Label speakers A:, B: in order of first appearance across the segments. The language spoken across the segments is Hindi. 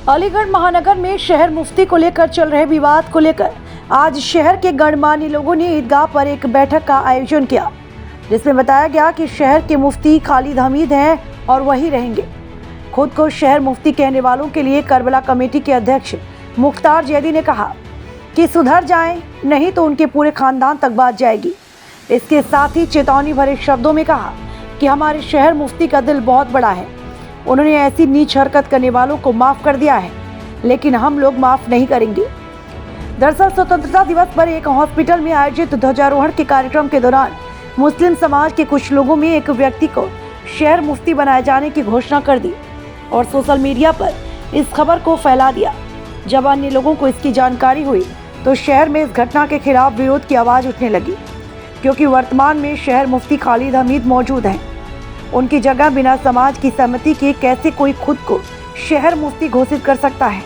A: अलीगढ़ महानगर में शहर मुफ्ती को लेकर चल रहे विवाद को लेकर आज शहर के गणमान्य लोगों ने ईदगाह पर एक बैठक का आयोजन किया, जिसमें बताया गया कि शहर के मुफ्ती खालिद हमीद हैं और वही रहेंगे। खुद को शहर मुफ्ती कहने वालों के लिए करबला कमेटी के अध्यक्ष मुख्तार जैदी ने कहा कि सुधर जाएं, नहीं तो उनके पूरे खानदान तक बात जाएगी। इसके साथ ही चेतावनी भरे शब्दों में कहा कि हमारे शहर मुफ्ती का दिल बहुत बड़ा है, उन्होंने ऐसी नीच हरकत करने वालों को माफ़ कर दिया है, लेकिन हम लोग माफ़ नहीं करेंगे। दरअसल स्वतंत्रता दिवस पर एक हॉस्पिटल में आयोजित ध्वजारोहण के कार्यक्रम के दौरान मुस्लिम समाज के कुछ लोगों में एक व्यक्ति को शहर मुफ्ती बनाए जाने की घोषणा कर दी और सोशल मीडिया पर इस खबर को फैला दिया। जब अन्य लोगों को इसकी जानकारी हुई तो शहर में इस घटना के खिलाफ विरोध की आवाज़ उठने लगी, क्योंकि वर्तमान में शहर मुफ्ती खालिद हमीद मौजूद हैं। उनकी जगह बिना समाज की सहमति के कैसे कोई खुद को शहर मुफ्ती घोषित कर सकता है।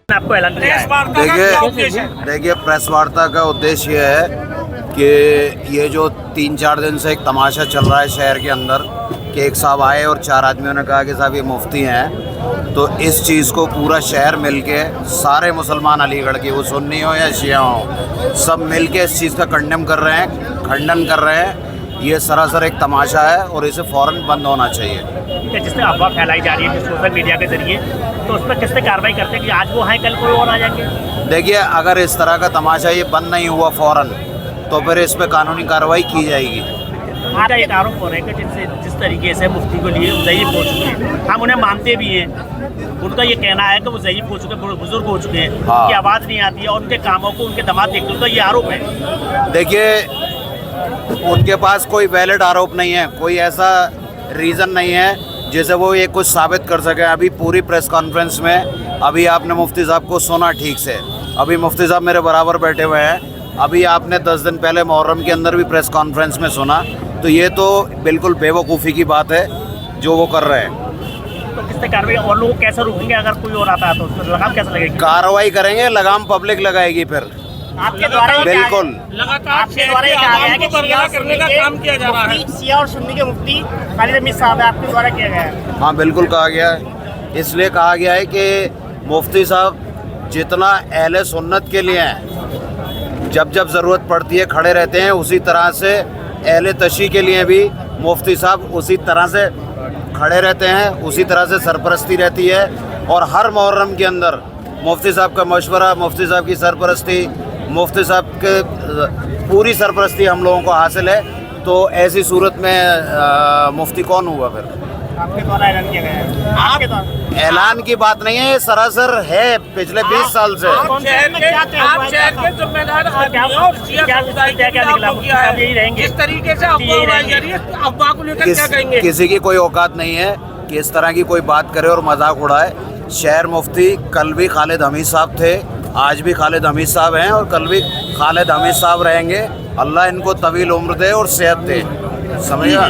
B: आपको ऐलान किया है।
C: देखिए प्रेस वार्ता का उद्देश्य ये है कि ये जो 3-4 दिन से एक तमाशा चल रहा है शहर के अंदर कि एक साहब आए और 4 आदमियों ने कहा कि साहब ये मुफ्ती हैं, तो इस चीज़ को पूरा शहर मिलके सारे मुसलमान अलीगढ़ के, वो सुन्नी हो या शिया हो, सब मिलके इस चीज़ का खंडन कर रहे हैं। ये सरासर एक तमाशा है और इसे फ़ौरन बंद होना चाहिए।
B: जिससे अफवाह फैलाई जा रही है सोशल मीडिया के जरिए, तो उस पर किससे कार्रवाई करते हैं कि आज वो हैं कल कोई और आ जाएंगे?
C: देखिए अगर इस तरह का तमाशा ये बंद नहीं हुआ फ़ौरन, तो फिर इस पर कानूनी कार्रवाई की जाएगी।
B: आज एक आरोप हो रहा है कि जिस तरीके से मुफ्ती को लिए ज़ईफ़ हो चुके हैं, हम उन्हें मानते भी हैं, उनका ये कहना है कि वो ज़ईफ़ हो चुके हैं, बुजुर्ग हो चुके हैं, उनकी आवाज़ नहीं आती है और उनके कामों को उनके दामाद देखते हैं, तो ये आरोप है।
C: देखिए उनके पास कोई वैलिड आरोप नहीं है, कोई ऐसा रीज़न नहीं है जिसे वो ये कुछ साबित कर सके। अभी पूरी प्रेस कॉन्फ्रेंस में अभी आपने मुफ्ती साहब को सुना ठीक से, अभी मुफ्ती साहब मेरे बराबर बैठे हुए हैं, अभी आपने 10 दिन पहले मुहर्रम के अंदर भी प्रेस कॉन्फ्रेंस में सुना, तो ये तो बिल्कुल बेवकूफ़ी की बात है जो वो कर रहे हैं।
B: तो किससे कार्रवाई और लोग कैसे रोकेंगे? अगर कोई और आता है तो उस पर लगाम कैसे लगेगी?
C: कार्रवाई करेंगे, लगाम पब्लिक लगाएगी फिर
B: आपके द्वारा
C: बिल्कुल।
B: आपके द्वारा कहा गया है कि करने का काम किया जा रहा है, शिया और सुन्नी के मुफ्ती खालिद हमीद साहब है, आपके द्वारा किया गया है।
C: हाँ बिल्कुल कहा गया है, इसलिए कहा गया है कि मुफ्ती साहब जितना अहले सुन्नत के लिए हैं, जब जब ज़रूरत पड़ती है खड़े रहते हैं, उसी तरह से अहले तशी के लिए भी मुफ्ती साहब उसी तरह से खड़े रहते हैं, उसी तरह से सरपरस्ती रहती है। और हर मुहर्रम के अंदर मुफ्ती साहब का मशवरा, मुफ्ती साहब की सरपरस्ती, मुफ्ती साहब के पूरी सरपरस्ती हम लोगों को हासिल है। तो ऐसी सूरत में मुफ्ती कौन हुआ फिर?
B: आपके द्वारा ऐलान किया गया है। आपके द्वारा
C: ऐलान की बात नहीं है, ये सरासर है पिछले 20 साल से।
B: आप शहर के जिम्मेदार यही रहेंगे। किस तरीके से अफवाह को लेकर क्या कहेंगे?
C: किसी की कोई औकात नहीं है कि इस तरह की कोई बात करे और मजाक उड़ाए। शहर मुफ्ती कल भी खालिद हमीद साहब थे, आज भी खालिद हमीद साहब हैं और कल भी खालिद हमीद साहब रहेंगे। अल्लाह इनको तवील उम्र दे और सेहत दे, समझा?